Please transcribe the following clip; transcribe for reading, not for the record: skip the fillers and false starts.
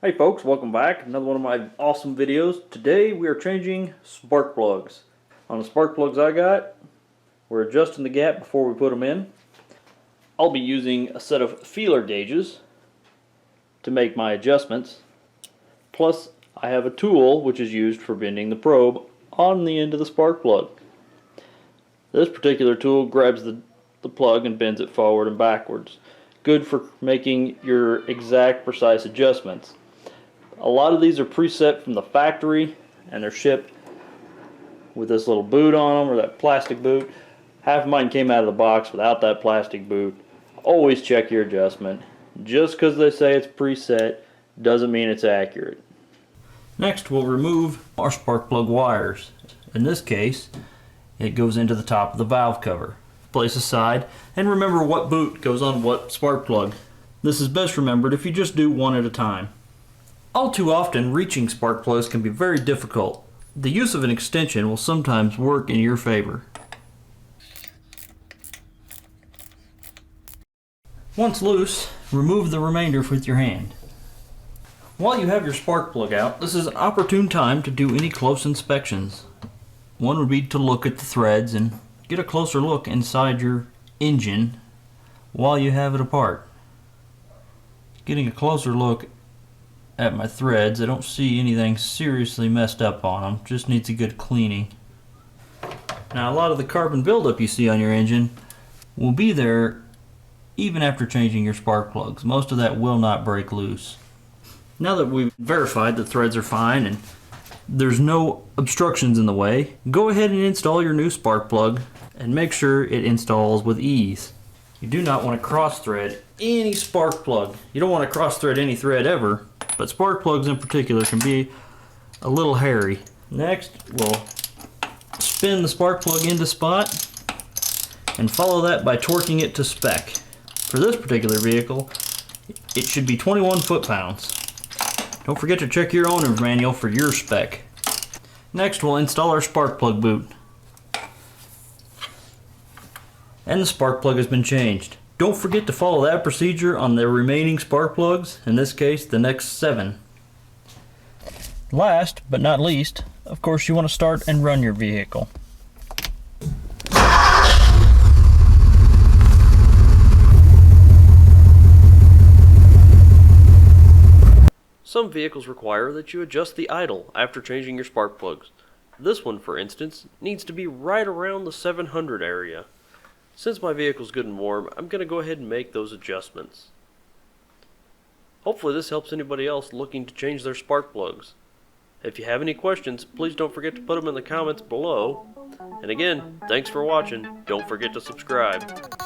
Hey folks, welcome back. Another one of my awesome videos. Today we are changing spark plugs. On the spark plugs I got, we're adjusting the gap before we put them in. I'll be using a set of feeler gauges to make my adjustments. Plus I have a tool which is used for bending the probe on the end of the spark plug. This particular tool grabs the plug and bends it forward and backwards. Good for making your exact precise adjustments. A lot of these are preset from the factory and they're shipped with this little boot on them, or that plastic boot. Half of mine came out of the box without that plastic boot. Always check your adjustment. Just because they say it's preset doesn't mean it's accurate. Next we'll remove our spark plug wires. In this case it goes into the top of the valve cover. Place aside and remember what boot goes on what spark plug. This is best remembered if you just do one at a time. All too often, reaching spark plugs can be very difficult. The use of an extension will sometimes work in your favor. Once loose, remove the remainder with your hand. While you have your spark plug out, this is an opportune time to do any close inspections. One would be to look at the threads and get a closer look inside your engine while you have it apart. Getting a closer look at my threads, I don't see anything seriously messed up on them, just needs a good cleaning. Now a lot of the carbon buildup you see on your engine will be there even after changing your spark plugs. Most of that will not break loose. Now that we've verified the threads are fine and there's no obstructions in the way, go ahead and install your new spark plug and make sure it installs with ease. You do not want to cross thread any spark plug. You don't want to cross thread any thread ever, but spark plugs in particular can be a little hairy. Next, we'll spin the spark plug into spot and follow that by torquing it to spec. For this particular vehicle, it should be 21 foot-pounds. Don't forget to check your owner's manual for your spec. Next, we'll install our spark plug boot. And the spark plug has been changed. Don't forget to follow that procedure on the remaining spark plugs, in this case the next 7. Last but not least, of course you want to start and run your vehicle. Some vehicles require that you adjust the idle after changing your spark plugs. This one, for instance, needs to be right around the 700 area. Since my vehicle's good and warm, I'm going to go ahead and make those adjustments. Hopefully this helps anybody else looking to change their spark plugs. If you have any questions, please don't forget to put them in the comments below. And again, thanks for watching. Don't forget to subscribe.